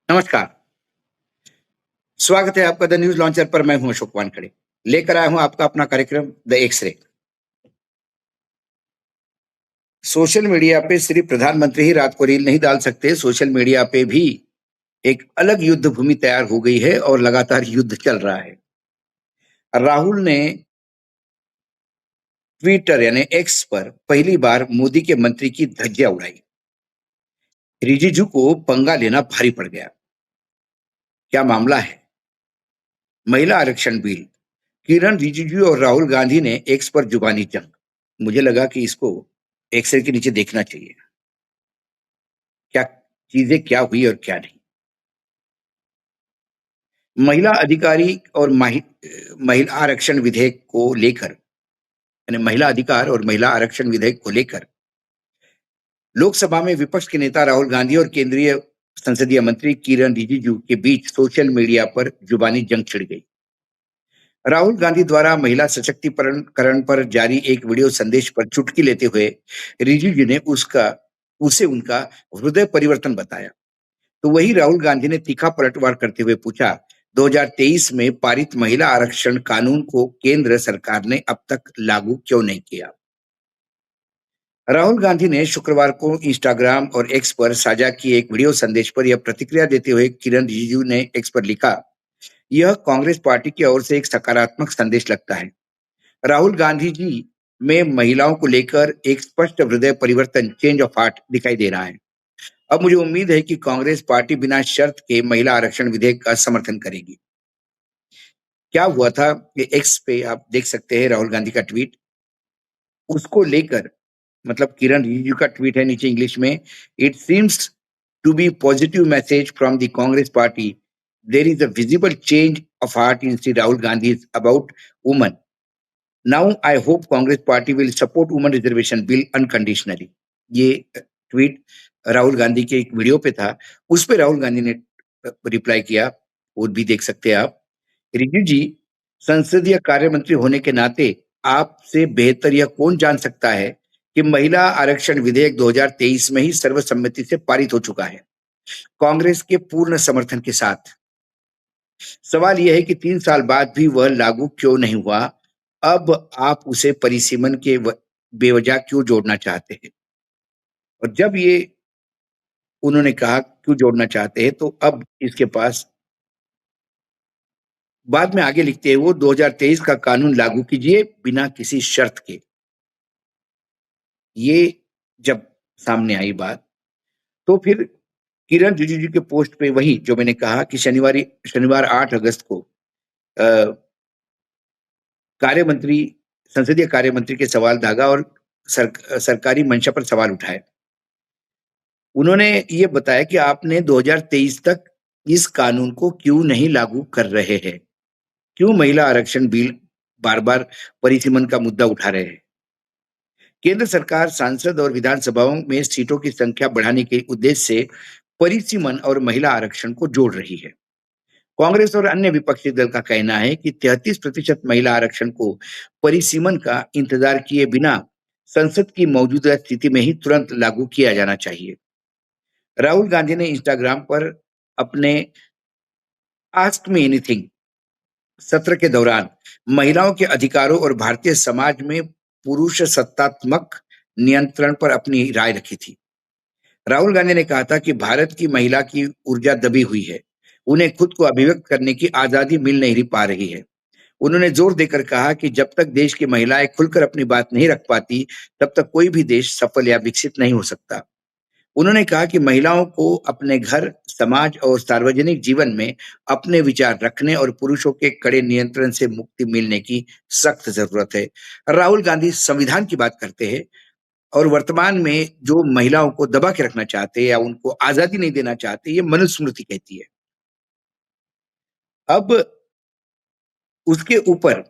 नमस्कार। स्वागत है आपका द न्यूज़ लॉन्चर पर। मैं हूँ अशोक वानखेड़े। लेकर आया हूँ आपका अपना कार्यक्रम द एक्स-रे। सोशल मीडिया पे सिर्फ प्रधानमंत्री ही रात को रील नहीं डाल सकते, सोशल मीडिया पे भी एक अलग युद्ध भूमि तैयार हो गई है और लगातार युद्ध चल रहा है। राहुल ने ट्विटर यानी एक्स पर पहली बार मोदी के मंत्री की धज्जियां उड़ाई। रिजिजू को पंगा लेना भारी पड़ गया। क्या मामला है? महिला आरक्षण बिल। किरण रिजिजू और राहुल गांधी ने एक्स पर जुबानी जंग। मुझे लगा कि इसको एक्स-रे के नीचे देखना चाहिए। क्या चीजें क्या हुई और क्या नहीं। महिला अधिकारी और महिला आरक्षण विधेयक को लेकर यानी महिला अधिकार और महिला आरक्षण विधेयक को लेकर लोकसभा में विपक्ष के नेता राहुल गांधी और केंद्रीय संसदीय मंत्री किरण रिजिजू के बीच सोशल मीडिया पर जुबानी जंग छिड़ गई। राहुल गांधी द्वारा महिला सशक्तिकरण पर जारी एक वीडियो संदेश पर चुटकी लेते हुए रिजिजू ने उसे उनका हृदय परिवर्तन बताया। तो वही राहुल गांधी ने तीखा पलटवार करते हुए पूछा, 2023 में पारित महिला आरक्षण कानून को केंद्र सरकार ने अब तक लागू क्यों नहीं किया? राहुल गांधी ने शुक्रवार को इंस्टाग्राम और एक्स पर साझा किए एक वीडियो संदेश पर यह प्रतिक्रिया देते हुए किरण रिजिजू ने एक्स पर लिखा, यह कांग्रेस पार्टी की ओर से एक सकारात्मक संदेश लगता है। राहुल गांधी जी में महिलाओं को लेकर एक स्पष्ट हृदय परिवर्तन चेंज ऑफ हार्ट दिखाई दे रहा है। अब मुझे उम्मीद है कि कांग्रेस पार्टी बिना शर्त के महिला आरक्षण विधेयक का समर्थन करेगी। क्या हुआ था कि एक्स पे आप देख सकते हैं राहुल गांधी का ट्वीट, उसको लेकर मतलब किरण रिजिजू का ट्वीट है नीचे इंग्लिश में, it seems to be positive message from the Congress party, there is a visible change of heart in Shri Rahul Gandhi about woman, now I hope Congress party will support woman reservation bill unconditionally. ये tweet Rahul Gandhi के एक video पे था, उस पे राहुल गांधी ने reply किया, वो भी देख सकते हैं आप। रिजू जी, संसदीय कार्य मंत्री होने के नाते आपसे बेहतर यह कौन जान सकता है कि महिला आरक्षण विधेयक 2023 में ही सर्वसम्मति से पारित हो चुका है, कांग्रेस के पूर्ण समर्थन के साथ। सवाल यह है कि 3 साल बाद भी वह लागू क्यों नहीं हुआ? अब आप उसे परिसीमन के बेवजह क्यों जोड़ना चाहते हैं? और जब ये उन्होंने कहा क्यों जोड़ना चाहते हैं, तो अब इसके पास बाद में आगे लिखते हैं वो, 2023 का कानून लागू कीजिए बिना किसी शर्त के। ये जब सामने आई बात, तो फिर किरण रिजिजू के पोस्ट पे वही जो मैंने कहा कि शनिवार 8 अगस्त को अ, कार्य मंत्री संसदीय कार्य मंत्री के सवाल दागा और सरकारी मंशा पर सवाल उठाए। उन्होंने ये बताया कि आपने 2023 तक इस कानून को क्यों नहीं लागू कर रहे हैं? क्यों महिला आरक्षण बिल बार-बार परिसीमन का मुद्दा उठा रहे हैं? केंद्र सरकार सांसद और विधानसभाओं में सीटों की संख्या बढ़ाने के उद्देश्य से परिसीमन और महिला आरक्षण को जोड़ रही है। कांग्रेस और अन्य विपक्षी दल का कहना है कि 33% महिला आरक्षण को परिसीमन का इंतजार किए बिना संसद की मौजूदा स्थिति में ही तुरंत लागू किया जाना चाहिए। राहुल गांधी ने इंस्टाग्राम पर अपने आस्क मी एनीथिंग सत्र के दौरान महिलाओं के अधिकारों और भारतीय समाज में पुरुष सत्तात्मक नियंत्रण पर अपनी राय रखी थी। राहुल गांधी ने कहा था कि भारत की महिला की ऊर्जा दबी हुई है, उन्हें खुद को अभिव्यक्त करने की आजादी मिल नहीं पा रही है। उन्होंने जोर देकर कहा कि जब तक देश की महिलाएं खुलकर अपनी बात नहीं रख पाती, तब तक कोई भी देश सफल या विकसित नहीं हो सकता। उन्होंने कहा कि महिलाओं को अपने घर, समाज और सार्वजनिक जीवन में अपने विचार रखने और पुरुषों के कड़े नियंत्रण से मुक्ति मिलने की सख्त जरूरत है। राहुल गांधी संविधान की बात करते हैं और वर्तमान में जो महिलाओं को दबा के रखना चाहते हैं या उनको आजादी नहीं देना चाहते, ये मनुस्मृति कहती है। अब उसके ऊपर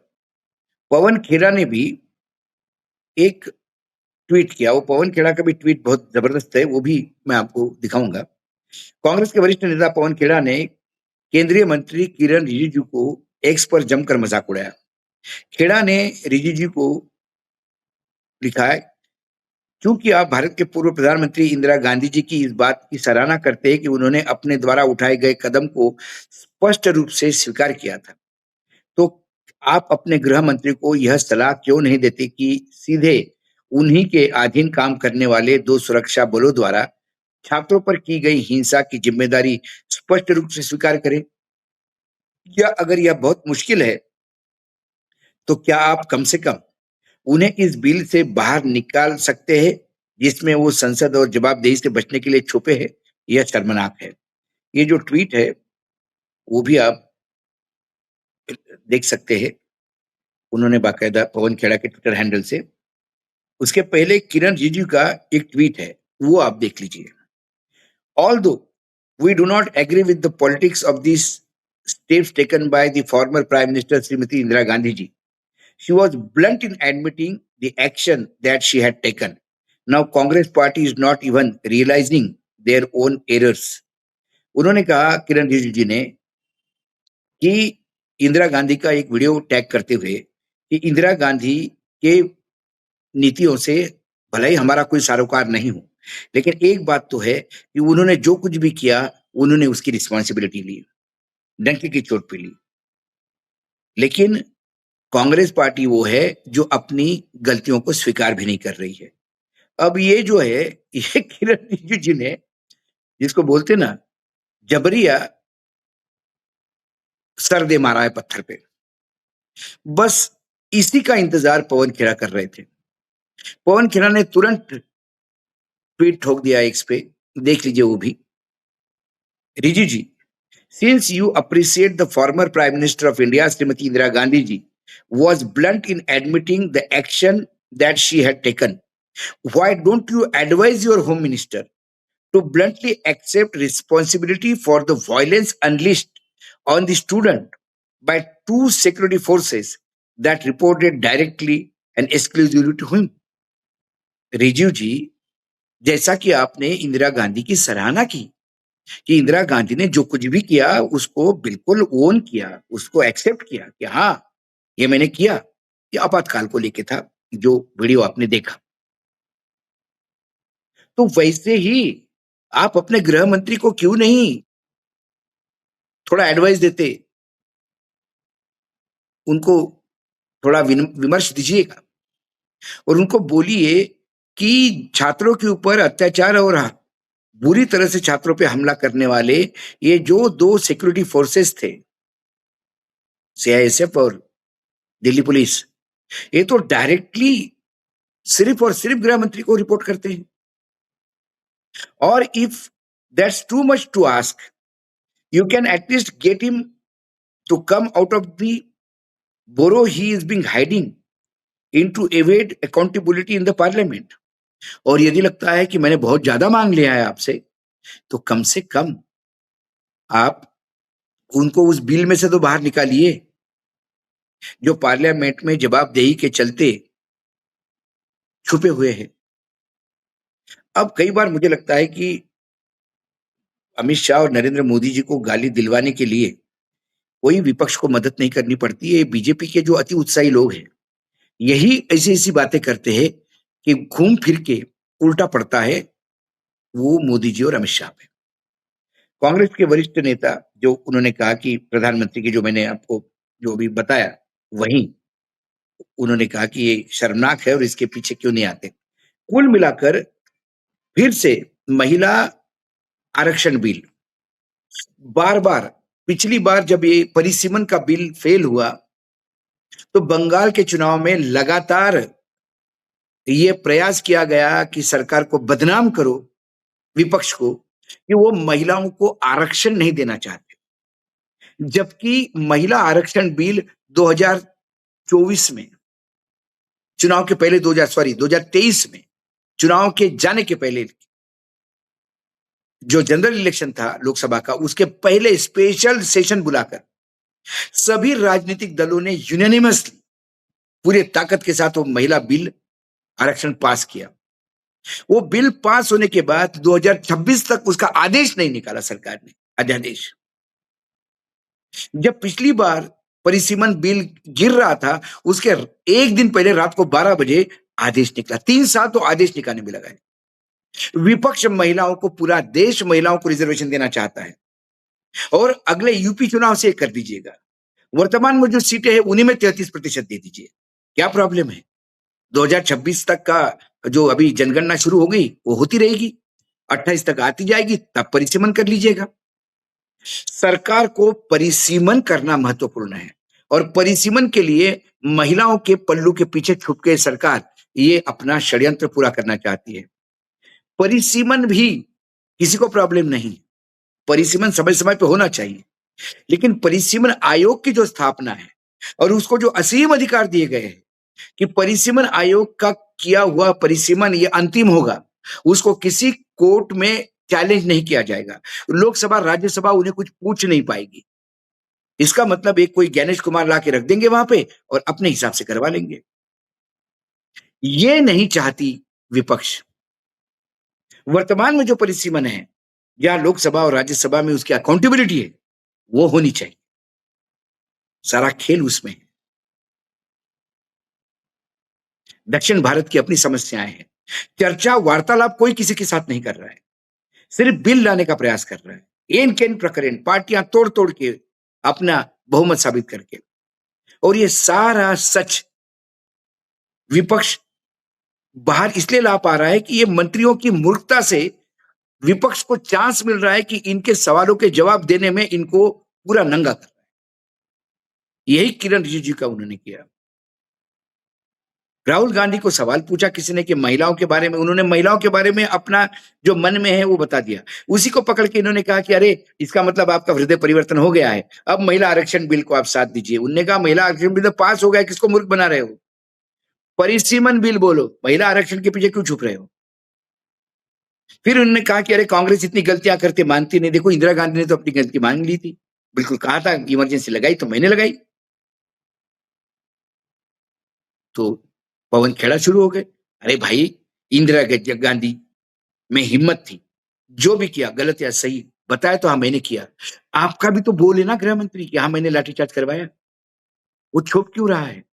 पवन खेड़ा ने भी एक ट्वीट किया। वो पवन खेड़ा का भी ट्वीट बहुत जबरदस्त है, वो भी मैं आपको दिखाऊंगा। कांग्रेस के वरिष्ठ नेता पवन खेड़ा ने केंद्रीय मंत्री किरण रिजिजू को एक्स पर जमकर मजाक उड़ाया। खेड़ा ने रिजिजू को लिखा है, क्योंकि आप भारत के पूर्व प्रधानमंत्री इंदिरा गांधी जी की इस बात की सराहना करते हैं कि उन्होंने अपने द्वारा उठाए गए कदम को स्पष्ट रूप से स्वीकार किया था, तो आप अपने गृह मंत्री को यह सलाह क्यों नहीं देते कि सीधे उन्हीं के अधीन काम करने वाले 2 सुरक्षा बलों द्वारा छात्रों पर की गई हिंसा की जिम्मेदारी स्पष्ट रूप से स्वीकार करें? या अगर यह बहुत मुश्किल है, तो क्या आप कम से कम उन्हें इस बिल से बाहर निकाल सकते हैं, जिसमें वो संसद और जवाबदेही से बचने के लिए छुपे हैं? यह शर्मनाक है। ये जो ट्वीट है, वो भी आप देख सकते हैं। उन्होंने बाकायदा पवन खेड़ा के ट्विटर हैंडल से, उसके पहले किरण रिजिजू का एक ट्वीट है, वो आप देख लीजिए। Although we do not agree with the politics of these steps taken by the former Prime Minister Srimati Indira Gandhi ji, she was blunt in admitting the action that she had taken. Now Congress party is not even realizing their own errors. उन्होंने कहा किरण रिजिजू जी ने कि इंदिरा गांधी का एक video tag करते हुए कि इंदिरा गांधी के नीतियों से भले ही हमारा कोई सरोकार नहीं हो, लेकिन एक बात तो है कि उन्होंने जो कुछ भी किया, उन्होंने उसकी रिस्पॉन्सिबिलिटी ली, डंके की चोट पे ली। लेकिन कांग्रेस पार्टी वो है जो अपनी गलतियों को स्वीकार भी नहीं कर रही है। अब ये जो है, ये किरण रिजिजू जी ने, जिसको बोलते ना जबरिया सर दे मारा है पत्थर पे, बस इसी का इंतजार पवन खेड़ा कर रहे थे। पवन खेड़ा ने तुरंत ट्वीट ठोक दिया एक्स पे, देख लीजिए वो भी। रिजिजू जी, since you appreciate the former Prime Minister of India, Srimati Indira Gandhi ji, was blunt in admitting the action that she had taken, why don't you advise your Home Minister to bluntly accept responsibility for the violence unleashed on the student by two security forces that reported directly and exclusively to him? Rijiju जी, जैसा कि आपने इंदिरा गांधी की सराहना की कि इंदिरा गांधी ने जो कुछ भी किया उसको बिल्कुल ओन किया, उसको एक्सेप्ट किया कि हाँ, ये मैंने किया। ये आपातकाल को लेके था, जो वीडियो आपने देखा। तो वैसे ही आप अपने गृह मंत्री को क्यों नहीं थोड़ा एडवाइस देते? उनको थोड़ा विमर्श दीजिएगा और उनको बोलिए कि छात्रों के ऊपर अत्याचार और बुरी तरह से छात्रों पे हमला करने वाले ये जो 2 सिक्योरिटी फोर्सेस थे, सीआईएसएफ और दिल्ली पुलिस, ये तो डायरेक्टली सिर्फ और सिर्फ गृह मंत्री को रिपोर्ट करते हैं। और if that's too much to ask, you can at least get him to come out of the burrow he is being hiding in to evade accountability in the parliament. और यदि लगता है कि मैंने बहुत ज्यादा मांग लिया है आपसे, तो कम से कम आप उनको उस बिल में से तो बाहर निकालिए जो पार्लियामेंट में जवाबदेही के चलते छुपे हुए हैं। अब कई बार मुझे लगता है कि अमित शाह और नरेंद्र मोदी जी को गाली दिलवाने के लिए कोई विपक्ष को मदद नहीं करनी पड़ती है। बीजेपी के जो अति उत्साही लोग हैं, यही ऐसी-ऐसी बातें करते हैं कि घूम फिर के उल्टा पड़ता है वो मोदी जी और अमित शाह पे। कांग्रेस के वरिष्ठ नेता जो उन्होंने कहा कि प्रधानमंत्री की जो मैंने आपको जो अभी बताया, वही उन्होंने कहा कि ये शर्मनाक है और इसके पीछे क्यों नहीं आते। कुल मिलाकर फिर से महिला आरक्षण बिल बार-बार, पिछली बार जब ये परिसीमन का बिल फेल हुआ, तो बंगाल के चुनाव में लगातार ये प्रयास किया गया कि सरकार को बदनाम करो, विपक्ष को, कि वो महिलाओं को आरक्षण नहीं देना चाहते। जबकि महिला आरक्षण बिल 2024 में, चुनाव के पहले 2023 में, चुनाव के जाने के पहले जो जनरल इलेक्शन था लोकसभा का, उसके पहले स्पेशल सेशन बुलाकर सभी राजनीतिक दलों ने यूनानिमसली पूरे ताकत के साथ वो महिला बिल आरक्षण पास किया। वो बिल पास होने के बाद 2026 तक उसका आदेश नहीं निकाला सरकार ने, अध्यादेश। जब पिछली बार परिसीमन बिल गिर रहा था, उसके एक दिन पहले रात को 12 बजे आदेश निकला, 3 साल तो आदेश निकालने में लगा है। विपक्ष महिलाओं को, पूरा देश महिलाओं को रिजर्वेशन देना चाहता है और अगले यूपी चुनाव से कर दीजिएगा। वर्तमान में जो सीटें हैं उन्हीं में 33% दे दीजिए। क्या प्रॉब्लम है? 2026 तक का जो अभी जनगणना शुरू हो गई, वो होती रहेगी। 28 तक आती जाएगी, तब परिसीमन कर लीजिएगा। सरकार को परिसीमन करना महत्वपूर्ण है और परिसीमन के लिए महिलाओं के पल्लू के पीछे छुप के सरकार ये अपना षड्यंत्र पूरा करना चाहती है। परिसीमन भी किसी को प्रॉब्लम नहीं, परिसीमन समय-समय पे होना चाहिए। लेकिन परिसीमन आयोग की जो स्थापना है और उसको जो असीम अधिकार दिए गए हैं कि परिसीमन आयोग का किया हुआ परिसीमन ये अंतिम होगा, उसको किसी कोर्ट में चैलेंज नहीं किया जाएगा। लोकसभा, राज्यसभा उन्हें कुछ पूछ नहीं पाएगी। इसका मतलब एक कोई ज्ञानेश कुमार ला के रख देंगे वहां पे और अपने हिसाब से करवा लेंगे। ये नहीं चाहती विपक्ष। वर्तमान में जो परिसीमन है, या लोकसभा और राज्यसभा में उसकी अकाउंटेबिलिटी है, वो होनी चाहिए। सारा खेल उसमें है। दक्षिण भारत की अपनी समस्याएं हैं। चर्चा, वार्तालाप कोई किसी के साथ नहीं कर रहा है। सिर्फ बिल लाने का प्रयास कर रहा है। एन केन प्रकरण, पार्टियां तोड़-तोड़ के अपना बहुमत साबित करके। और ये सारा सच विपक्ष बाहर इसलिए ला पा रहा है कि ये मंत्रियों की मूर्खता से विपक्ष को चांस मिल रहा है कि इनके सवालों के जवाब देने में इनको पूरा नंगा कर रहा है। यही किरण रिजिजू का उन्होंने किया। राहुल गांधी को सवाल पूछा किसी ने कि महिलाओं के बारे में, उन्होंने महिलाओं के बारे में अपना जो मन में है वो बता दिया। उसी को पकड़ के इन्होंने कहा कि अरे इसका मतलब आपका हृदय परिवर्तन हो गया है, अब महिला आरक्षण बिल को आप साथ दीजिए। उन्होंने कहा महिला आरक्षण बिल तो पास हो गया, किसको मूर्ख बना रहे हो? परिसीमन बिल बोलो, महिला आरक्षण के पीछे क्यों छुप रहे हो? फिर उन्होंने कहा कि अरे कांग्रेस इतनी गलतियां करते मानती नहीं। देखो इंदिरा गांधी ने तो अपनी गलती मान ली थी, बिल्कुल कहा था इमरजेंसी लगाई तो मैंने लगाई। तो पवन खेड़ा शुरू हो गए। अरे भाई, इंदिरा गांधी में हिम्मत थी, जो भी किया गलत या सही बताया तो हाँ मैंने किया। आपका भी तो बोल है ना गृह मंत्री कि हाँ मैंने लाठीचार्ज करवाया। वो छुप क्यों रहा है?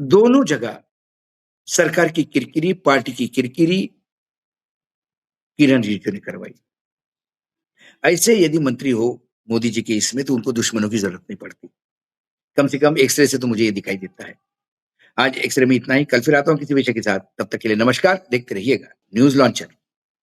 दोनों जगह सरकार की किरकिरी, पार्टी की किरकिरी किरण रिजिजू ने करवाई। ऐसे यदि मंत्री हो मोदी जी के इसमें, तो उनको दुश्मनों की जरूरत नहीं पड़ती। कम से कम एक्सरे से तो मुझे ये दिखाई देता है। आज एक्सरे में इतना ही, कल फिर आता हूँ किसी विषय के साथ। तब तक के लिए नमस्कार, देखते रहिएगा न्यूज लॉन्चर।